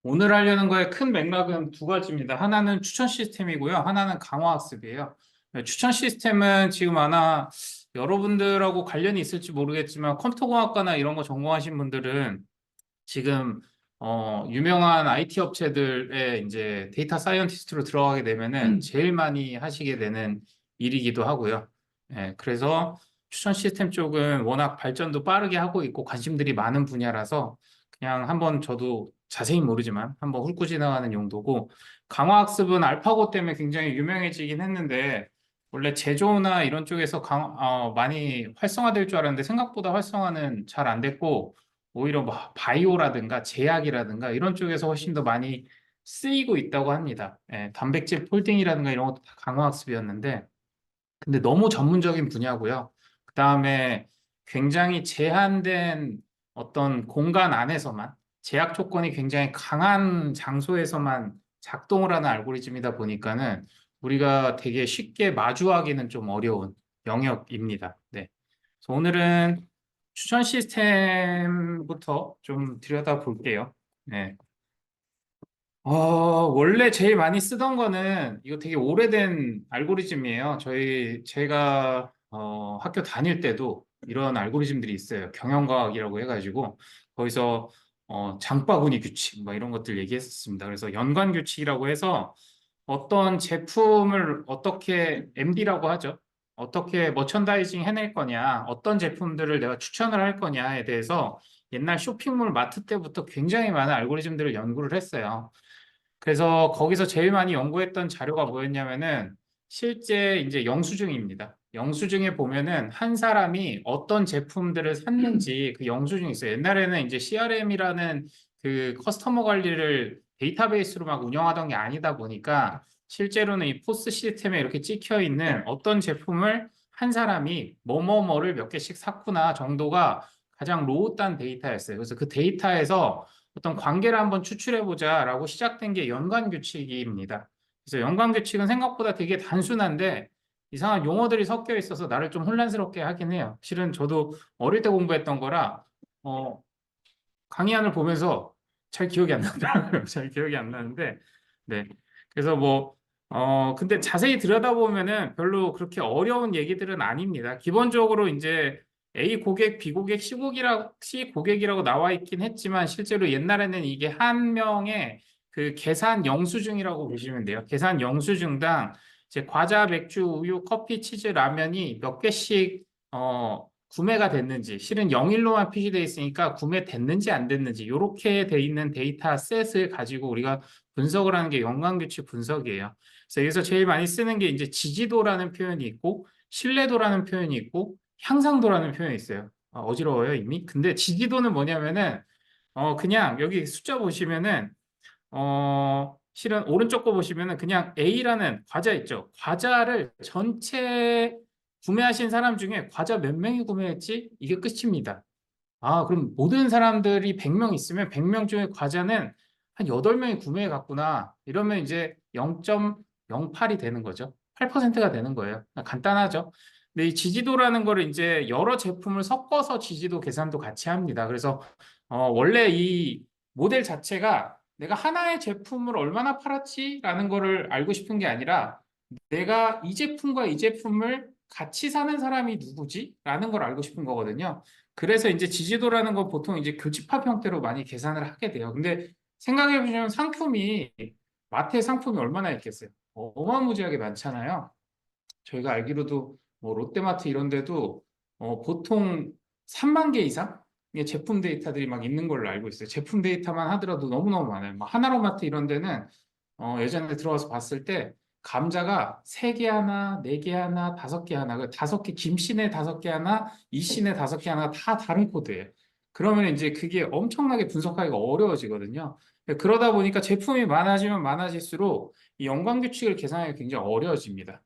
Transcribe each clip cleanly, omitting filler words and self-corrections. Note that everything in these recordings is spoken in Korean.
오늘 하려는 거의 큰 맥락은 두 가지입니다. 하나는 추천 시스템이고요. 하나는 강화 학습이에요. 추천 시스템은 지금 아마 여러분들하고 관련이 있을지 모르겠지만 컴퓨터공학과나 이런 거 전공하신 분들은 지금 유명한 IT 업체들의 이제 데이터 사이언티스트로 들어가게 되면은 제일 많이 하시게 되는 일이기도 하고요. 그래서 추천 시스템 쪽은 워낙 발전도 빠르게 하고 있고 관심들이 많은 분야라서 그냥 한번 저도 자세히 모르지만 한번 훑고 지나가는 용도고, 강화학습은 알파고 때문에 굉장히 유명해지긴 했는데 원래 제조나 이런 쪽에서 많이 활성화될 줄 알았는데 생각보다 활성화는 잘 안 됐고, 오히려 뭐 바이오라든가 제약이라든가 이런 쪽에서 훨씬 더 많이 쓰이고 있다고 합니다. 단백질 폴딩이라든가 이런 것도 다 강화학습이었는데, 근데 너무 전문적인 분야고요. 그 다음에 굉장히 제한된 어떤 공간 안에서만, 제약 조건이 굉장히 강한 장소에서만 작동을 하는 알고리즘이다 보니까는 우리가 되게 쉽게 마주하기는 좀 어려운 영역입니다. 네. 그래서 오늘은 추천 시스템부터 좀 들여다볼게요. 네. 원래 제일 많이 쓰던 거는 이거 되게 오래된 알고리즘이에요. 제가 학교 다닐 때도 이런 알고리즘들이 있어요. 경영과학이라고 해가지고 거기서 장바구니 규칙 막 이런 것들 얘기했었습니다. 그래서 연관 규칙이라고 해서 어떤 제품을 어떻게 MD라고 하죠. 어떻게 머천다이징 해낼 거냐, 어떤 제품들을 내가 추천을 할 거냐에 대해서 옛날 쇼핑몰 마트 때부터 굉장히 많은 알고리즘들을 연구를 했어요. 그래서 거기서 제일 많이 연구했던 자료가 뭐였냐면은 실제 이제 영수증입니다. 영수증에 보면은 한 사람이 어떤 제품들을 샀는지 그 영수증이 있어요. 옛날에는 이제 CRM이라는 그 커스터머 관리를 데이터베이스로 막 운영하던 게 아니다 보니까 실제로는 이 포스 시스템에 이렇게 찍혀 있는 어떤 제품을 한 사람이 뭐뭐뭐를 몇 개씩 샀구나 정도가 가장 로우단 데이터였어요. 그래서 그 데이터에서 어떤 관계를 한번 추출해 보자라고 시작된 게 연관 규칙입니다. 그래서 연관 규칙은 생각보다 되게 단순한데 이상한 용어들이 섞여 있어서 나를 좀 혼란스럽게 하긴 해요. 실은 저도 어릴 때 공부했던 거라 어, 강의안을 보면서 잘 기억이 안 나더라고요. 잘 기억이 안 나는데, 네. 그래서 뭐 근데 자세히 들여다보면은 별로 그렇게 어려운 얘기들은 아닙니다. 기본적으로 이제 A 고객, B 고객, C 고객이라고 나와 있긴 했지만 실제로 옛날에는 이게 한 명의 그 계산 영수증이라고 보시면 돼요. 계산 영수증당 이제 과자, 맥주, 우유, 커피, 치즈, 라면이 몇 개씩 구매가 됐는지, 실은 0일로만 표시되어 있으니까 구매됐는지 안 됐는지 이렇게 돼 있는 데이터 셋을 가지고 우리가 분석을 하는 게 연관규칙 분석이에요. 그래서 여기서 제일 많이 쓰는 게 이제 지지도라는 표현이 있고 신뢰도라는 표현이 있고 향상도라는 표현이 있어요. 어지러워요 이미. 근데 지지도는 뭐냐면은 그냥 여기 숫자 보시면은 실은 오른쪽 거 보시면은 그냥 A라는 과자 있죠. 과자를 전체 구매하신 사람 중에 과자 몇 명이 구매했지? 이게 끝입니다. 그럼 모든 사람들이 100명 있으면 100명 중에 과자는 한 8명이 구매해 갔구나. 이러면 이제 0.08이 되는 거죠. 8%가 되는 거예요. 간단하죠. 근데 이 지지도라는 거를 이제 여러 제품을 섞어서 지지도 계산도 같이 합니다. 그래서 원래 이 모델 자체가 내가 하나의 제품을 얼마나 팔았지라는 거를 알고 싶은 게 아니라 내가 이 제품과 이 제품을 같이 사는 사람이 누구지? 라는 걸 알고 싶은 거거든요. 그래서 이제 지지도라는 건 보통 이제 교집합 형태로 많이 계산을 하게 돼요. 근데 생각해 보시면 상품이, 마트에 상품이 얼마나 있겠어요? 어마무지하게 많잖아요. 저희가 알기로도 뭐 롯데마트 이런 데도 보통 3만 개 이상의 제품 데이터들이 막 있는 걸로 알고 있어요. 제품 데이터만 하더라도 너무너무 많아요. 뭐 하나로마트 이런 데는 예전에 들어가서 봤을 때 감자가 3개 하나, 4개 하나, 5개 하나, 그 5개, 김씨네 5개 하나, 이씨네 5개 하나 다 다른 코드예요. 그러면 이제 그게 엄청나게 분석하기가 어려워지거든요. 그러다 보니까 제품이 많아지면 많아질수록 이 연관 규칙을 계산하기 굉장히 어려워집니다.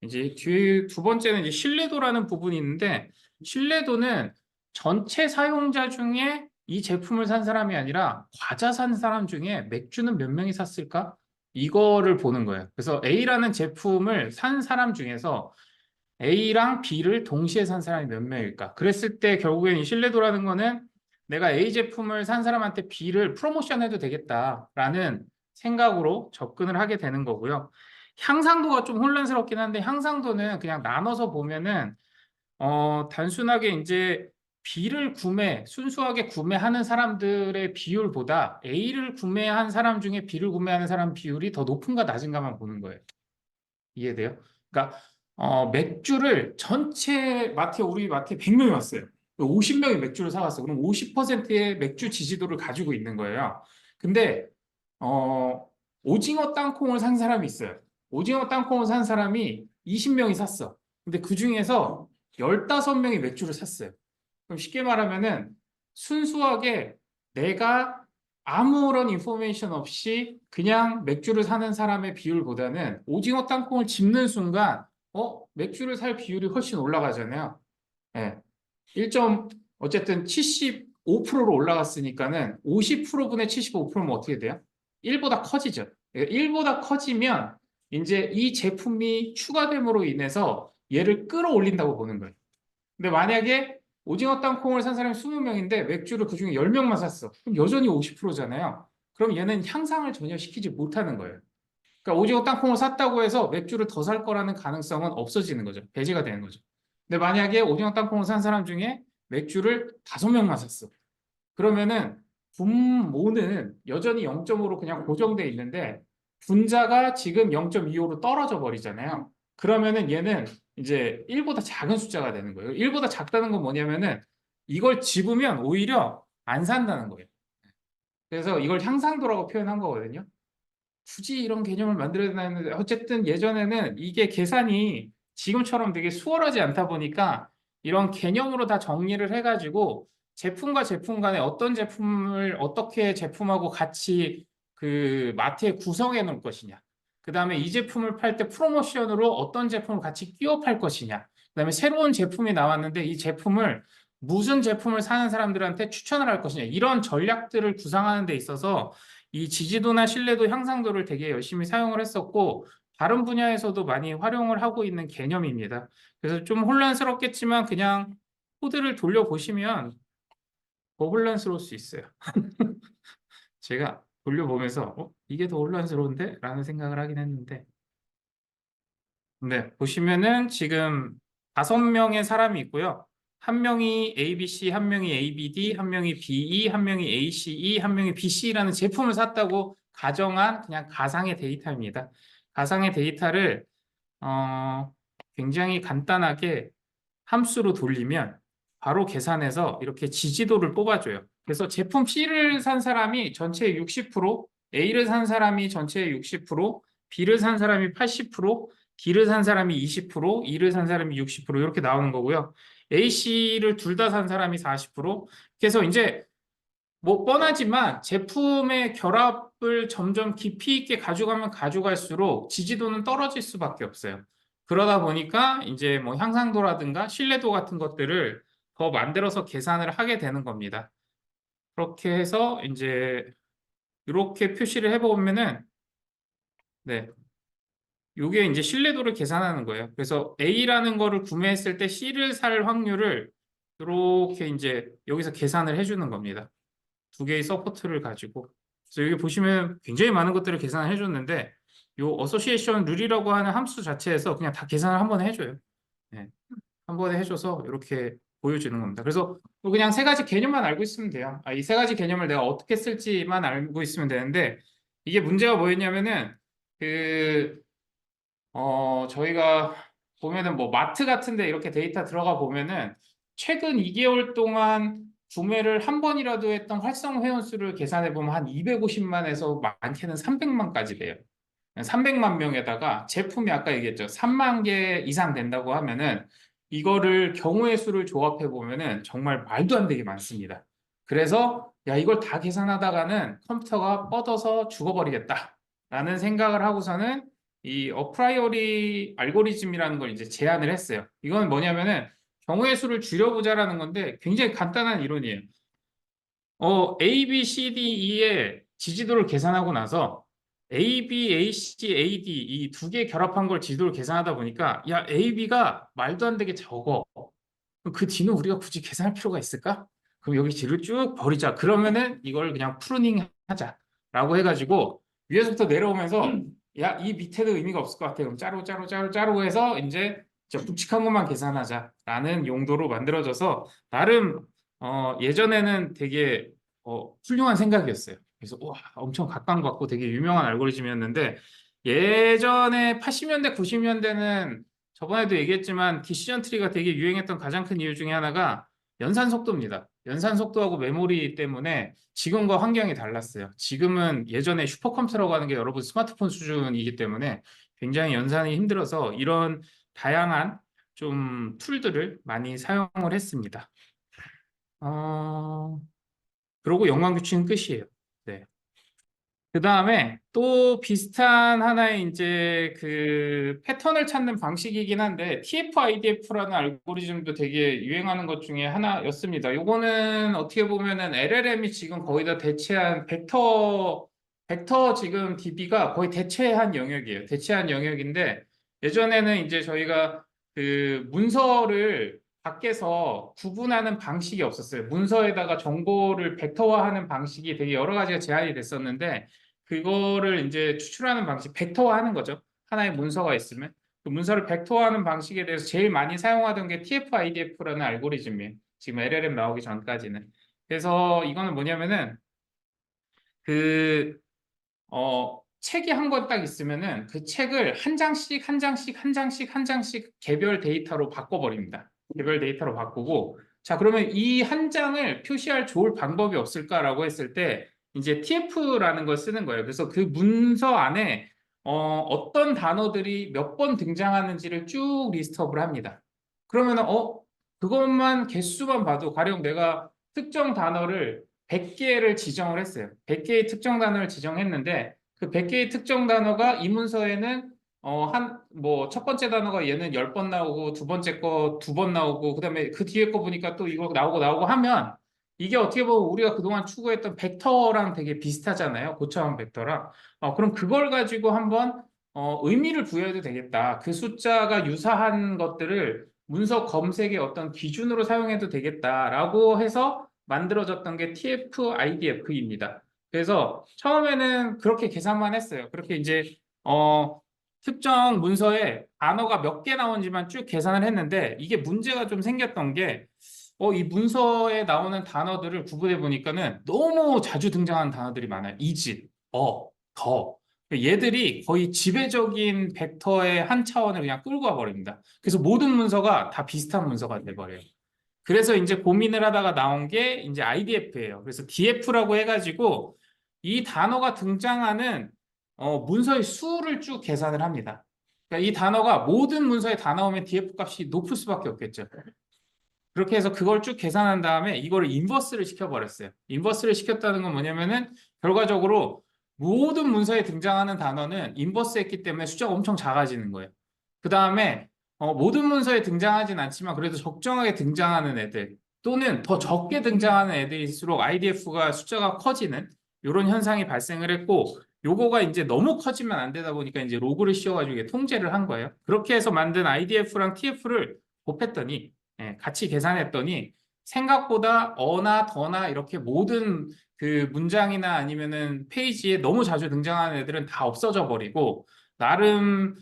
이제 뒤에 두 번째는 이제 신뢰도라는 부분이 있는데, 신뢰도는 전체 사용자 중에 이 제품을 산 사람이 아니라 과자 산 사람 중에 맥주는 몇 명이 샀을까? 이거를 보는 거예요. 그래서 A라는 제품을 산 사람 중에서 A랑 B를 동시에 산 사람이 몇 명일까? 그랬을 때 결국엔 이 신뢰도라는 거는 내가 A 제품을 산 사람한테 B를 프로모션 해도 되겠다라는 생각으로 접근을 하게 되는 거고요. 향상도가 좀 혼란스럽긴 한데 향상도는 그냥 나눠서 보면은 단순하게 이제 B를 순수하게 구매하는 사람들의 비율보다 A를 구매한 사람 중에 B를 구매하는 사람 비율이 더 높은가 낮은가만 보는 거예요. 이해돼요? 그러니까 맥주를 전체 마트에 우리 마트에 100명이 왔어요. 50명이 맥주를 사왔어. 그럼 50%의 맥주 지지도를 가지고 있는 거예요. 근데 어, 오징어 땅콩을 산 사람이 있어요. 오징어 땅콩을 산 사람이 20명이 샀어. 근데 그 중에서 15명이 맥주를 샀어요. 그럼 쉽게 말하면은 순수하게 내가 아무런 인포메이션 없이 그냥 맥주를 사는 사람의 비율보다는 오징어 땅콩을 집는 순간 맥주를 살 비율이 훨씬 올라가잖아요. 예. 1점 어쨌든 75%로 올라갔으니까는 50%분의 75%면 어떻게 돼요? 1보다 커지죠. 1보다 커지면 이제 이 제품이 추가됨으로 인해서 얘를 끌어올린다고 보는 거예요. 근데 만약에 오징어 땅콩을 산 사람이 20명인데 맥주를 그중에 10명만 샀어. 그럼 여전히 50%잖아요. 그럼 얘는 향상을 전혀 시키지 못하는 거예요. 그러니까 오징어 땅콩을 샀다고 해서 맥주를 더 살 거라는 가능성은 없어지는 거죠. 배제가 되는 거죠. 근데 만약에 오징어 땅콩을 산 사람 중에 맥주를 5명만 샀어. 그러면은 분모는 여전히 0.5로 그냥 고정돼 있는데 분자가 지금 0.25로 떨어져 버리잖아요. 그러면은 얘는 이제 1보다 작은 숫자가 되는 거예요. 1보다 작다는 건 뭐냐면은 이걸 집으면 오히려 안 산다는 거예요. 그래서 이걸 향상도라고 표현한 거거든요. 굳이 이런 개념을 만들어야 되는데 어쨌든 예전에는 이게 계산이 지금처럼 되게 수월하지 않다 보니까 이런 개념으로 다 정리를 해가지고 제품과 제품 간에 어떤 제품을 어떻게 제품하고 같이 그 마트에 구성해 놓을 것이냐. 그다음에 이 제품을 팔 때 프로모션으로 어떤 제품을 같이 끼워 팔 것이냐. 그다음에 새로운 제품이 나왔는데 이 제품을 무슨 제품을 사는 사람들한테 추천을 할 것이냐. 이런 전략들을 구상하는 데 있어서 이 지지도나 신뢰도 향상도를 되게 열심히 사용을 했었고 다른 분야에서도 많이 활용을 하고 있는 개념입니다. 그래서 좀 혼란스럽겠지만 그냥 코드를 돌려보시면 더 혼란스러울 수 있어요. 제가 돌려보면서 이게 더 혼란스러운데? 라는 생각을 하긴 했는데 네, 보시면은 지금 5명의 사람이 있고요. 한 명이 ABC, 한 명이 ABD, 한 명이 BE, 한 명이 ACE, 한 명이 BC라는 제품을 샀다고 가정한 그냥 가상의 데이터입니다. 가상의 데이터를 굉장히 간단하게 함수로 돌리면 바로 계산해서 이렇게 지지도를 뽑아줘요. 그래서 제품 C를 산 사람이 전체의 60%, A를 산 사람이 전체의 60%, B를 산 사람이 80%, D를 산 사람이 20%, E를 산 사람이 60% 이렇게 나오는 거고요. A, C를 둘 다 산 사람이 40%. 그래서 이제 뭐 뻔하지만 제품의 결합을 점점 깊이 있게 가져가면 가져갈수록 지지도는 떨어질 수밖에 없어요. 그러다 보니까 이제 뭐 향상도라든가 신뢰도 같은 것들을 더 만들어서 계산을 하게 되는 겁니다. 그렇게 해서 이제 이렇게 표시를 해보면은 네, 이게 이제 신뢰도를 계산하는 거예요. 그래서 A라는 거를 구매했을 때 C를 살 확률을 이렇게 이제 여기서 계산을 해주는 겁니다. 두 개의 서포트를 가지고. 그래서 여기 보시면 굉장히 많은 것들을 계산을 해줬는데 요 어소시에이션 룰이라고 하는 함수 자체에서 그냥 다 계산을 한 번에 해줘요. 네. 한 번에 해줘서 이렇게 보여주는 겁니다. 그래서 그냥 세 가지 개념만 알고 있으면 돼요. 이 세 가지 개념을 내가 어떻게 쓸지만 알고 있으면 되는데 이게 문제가 뭐였냐면은 그 저희가 보면은 뭐 마트 같은데 이렇게 데이터 들어가 보면은 최근 2개월 동안 구매를 한 번이라도 했던 활성 회원 수를 계산해 보면 한 250만에서 많게는 300만까지 돼요. 300만 명에다가 제품이 아까 얘기했죠. 3만 개 이상 된다고 하면은 이거를 경우의 수를 조합해 보면은 정말 말도 안 되게 많습니다. 그래서 야, 이걸 다 계산하다가는 컴퓨터가 뻗어서 죽어버리겠다라는 생각을 하고서는 이 어프라이어리 알고리즘이라는 걸 이제 제안을 했어요. 이건 뭐냐면은 경우의 수를 줄여보자라는 건데 굉장히 간단한 이론이에요. A, B, C, D, E의 지지도를 계산하고 나서 A, B, A, C, A, D 이 두 개 결합한 걸 지지도를 계산하다 보니까 야, A, B가 말도 안 되게 적어. 그 D는 우리가 굳이 계산할 필요가 있을까? 그럼 여기 질을 쭉 버리자. 그러면은 이걸 그냥 프루닝 하자라고 해가지고 위에서부터 내려오면서 야, 이 밑에도 의미가 없을 것 같아. 그럼 자르고 해서 이제 저 굵직한 것만 계산하자라는 용도로 만들어져서 나름 예전에는 되게 훌륭한 생각이었어요. 그래서 와, 엄청 각광받고 되게 유명한 알고리즘이었는데 예전에 80년대, 90년대는 저번에도 얘기했지만 디시전 트리가 되게 유행했던 가장 큰 이유 중에 하나가 연산 속도입니다. 연산 속도하고 메모리 때문에 지금과 환경이 달랐어요. 지금은 예전에 슈퍼컴퓨터라고 하는 게 여러분 스마트폰 수준이기 때문에 굉장히 연산이 힘들어서 이런 다양한 좀 툴들을 많이 사용을 했습니다. 그러고 연관규칙은 끝이에요. 네. 그 다음에 또 비슷한 하나의 이제 그 패턴을 찾는 방식이긴 한데 TF-IDF라는 알고리즘도 되게 유행하는 것 중에 하나였습니다. 요거는 어떻게 보면은 LLM이 지금 거의 다 대체한 벡터 지금 DB가 거의 대체한 영역이에요. 대체한 영역인데 예전에는 이제 저희가 그 문서를 밖에서 구분하는 방식이 없었어요. 문서에다가 정보를 벡터화하는 방식이 되게 여러 가지가 제한이 됐었는데 그거를 이제 추출하는 방식, 벡터화하는 거죠. 하나의 문서가 있으면 그 문서를 벡터화하는 방식에 대해서 제일 많이 사용하던 게 TF-IDF라는 알고리즘이에요. 지금 LLM 나오기 전까지는. 그래서 이거는 뭐냐면은 그 책이 한 권 딱 있으면은 그 책을 한 장씩 한 장씩 한 장씩 한 장씩 개별 데이터로 바꿔버립니다. 개별 데이터로 바꾸고 자 그러면 이 한 장을 표시할 좋을 방법이 없을까라고 했을 때 이제 TF라는 걸 쓰는 거예요. 그래서 그 문서 안에 어떤 단어들이 몇 번 등장하는지를 쭉 리스트업을 합니다. 그러면은 그것만 개수만 봐도 가령 내가 특정 단어를 100개를 지정을 했어요. 100개의 특정 단어를 지정했는데 그 100개의 특정 단어가 이 문서에는 첫 번째 단어가 얘는 10번 나오고 두 번째 거 2번 나오고 그다음에 그 뒤에 거 보니까 또 이거 나오고 하면 이게 어떻게 보면 우리가 그동안 추구했던 벡터랑 되게 비슷하잖아요. 고차원 벡터랑. 그럼 그걸 가지고 한번 의미를 부여해도 되겠다. 그 숫자가 유사한 것들을 문서 검색의 어떤 기준으로 사용해도 되겠다라고 해서 만들어졌던 게 TF-IDF입니다. 그래서 처음에는 그렇게 계산만 했어요. 그렇게 이제 특정 문서에 단어가 몇 개 나오는지만 쭉 계산을 했는데 이게 문제가 좀 생겼던 게 이 문서에 나오는 단어들을 구분해 보니까는 너무 자주 등장하는 단어들이 많아요. 이집, 더. 얘들이 거의 지배적인 벡터의 한 차원을 그냥 끌고 와 버립니다. 그래서 모든 문서가 다 비슷한 문서가 돼 버려요. 그래서 이제 고민을 하다가 나온 게 이제 IDF예요. 그래서 DF라고 해가지고 이 단어가 등장하는 문서의 수를 쭉 계산을 합니다. 그러니까 이 단어가 모든 문서에 다 나오면 DF 값이 높을 수밖에 없겠죠. 그렇게 해서 그걸 쭉 계산한 다음에 이거를 인버스를 시켜버렸어요. 인버스를 시켰다는 건 뭐냐면은 결과적으로 모든 문서에 등장하는 단어는 인버스했기 때문에 숫자가 엄청 작아지는 거예요. 그 다음에 모든 문서에 등장하진 않지만 그래도 적정하게 등장하는 애들 또는 더 적게 등장하는 애들일수록 IDF가 숫자가 커지는 이런 현상이 발생을 했고 요거가 이제 너무 커지면 안 되다 보니까 이제 로그를 씌워가지고 이게 통제를 한 거예요. 그렇게 해서 만든 IDF랑 TF를 곱했더니 같이 계산했더니 생각보다 어나 더나 이렇게 모든 그 문장이나 아니면은 페이지에 너무 자주 등장하는 애들은 다 없어져 버리고 나름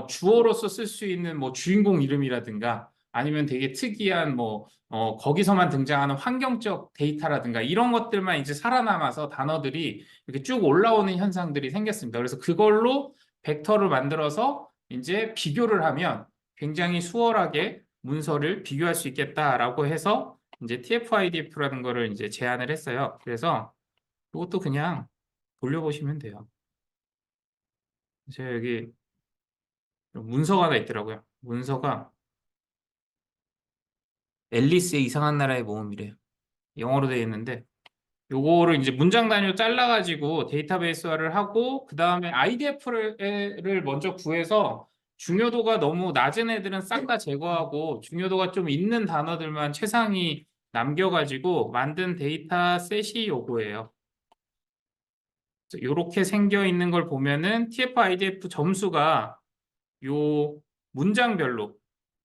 주어로서 쓸 수 있는 뭐 주인공 이름이라든가 아니면 되게 특이한 뭐 거기서만 등장하는 환경적 데이터라든가 이런 것들만 이제 살아남아서 단어들이 이렇게 쭉 올라오는 현상들이 생겼습니다. 그래서 그걸로 벡터를 만들어서 이제 비교를 하면 굉장히 수월하게 문서를 비교할 수 있겠다라고 해서 이제 TF-IDF라는 거를 이제 제안을 했어요. 그래서 이것도 그냥 돌려보시면 돼요. 제가 여기 문서가 하나 있더라고요. 문서가 앨리스의 이상한 나라의 모험이래요. 영어로 되어 있는데 요거를 이제 문장 단위로 잘라가지고 데이터베이스화를 하고 그 다음에 IDF를 먼저 구해서 중요도가 너무 낮은 애들은 싹 다 제거하고 중요도가 좀 있는 단어들만 최상위 남겨가지고 만든 데이터셋이 요거예요. 이렇게 생겨 있는 걸 보면은 TF-IDF 점수가 요 문장별로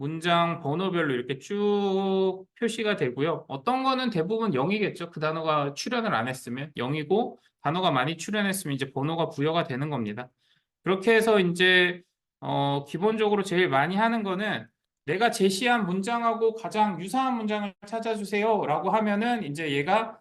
문장 번호별로 이렇게 쭉 표시가 되고요. 어떤 거는 대부분 0이겠죠. 그 단어가 출연을 안 했으면 0이고 단어가 많이 출연했으면 이제 번호가 부여가 되는 겁니다. 그렇게 해서 이제 기본적으로 제일 많이 하는 거는 내가 제시한 문장하고 가장 유사한 문장을 찾아주세요 라고 하면은 이제 얘가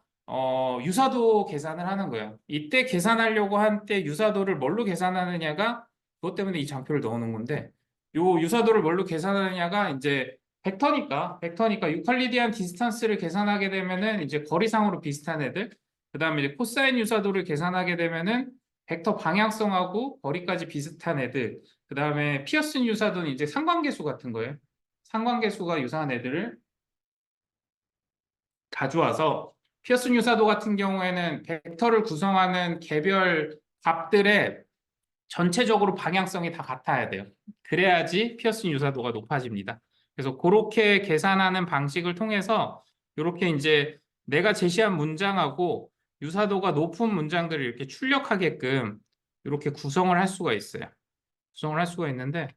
유사도 계산을 하는 거예요. 이때 계산하려고 할 때 유사도를 뭘로 계산하느냐가 그것 때문에 이 장표를 넣어놓은 건데 요 유사도를 뭘로 계산하느냐가 이제 벡터니까 유클리디안 디스턴스를 계산하게 되면은 이제 거리상으로 비슷한 애들 그다음에 이제 코사인 유사도를 계산하게 되면은 벡터 방향성하고 거리까지 비슷한 애들 그다음에 피어슨 유사도는 이제 상관계수 같은 거예요. 상관계수가 유사한 애들을 가져와서 피어슨 유사도 같은 경우에는 벡터를 구성하는 개별 값들의 전체적으로 방향성이 다 같아야 돼요. 그래야지 피어슨 유사도가 높아집니다. 그래서 그렇게 계산하는 방식을 통해서 이렇게 이제 내가 제시한 문장하고 유사도가 높은 문장들을 이렇게 출력하게끔 이렇게 구성을 할 수가 있어요. 구성을 할 수가 있는데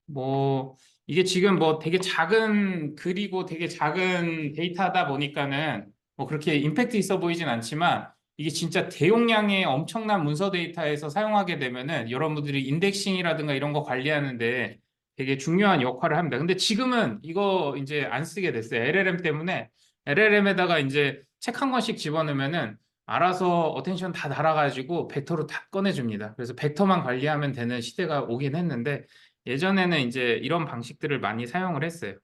뭐 이게 지금 뭐 되게 작은 글이고 되게 작은 데이터다 보니까는 뭐 그렇게 임팩트 있어 보이진 않지만 이게 진짜 대용량의 엄청난 문서 데이터에서 사용하게 되면은 여러분들이 인덱싱이라든가 이런 거 관리하는데 되게 중요한 역할을 합니다. 근데 지금은 이거 이제 안 쓰게 됐어요. LLM 때문에 LLM에다가 이제 책 한 권씩 집어넣으면은 알아서 어텐션 다 달아가지고 벡터로 다 꺼내줍니다. 그래서 벡터만 관리하면 되는 시대가 오긴 했는데 예전에는 이제 이런 방식들을 많이 사용을 했어요.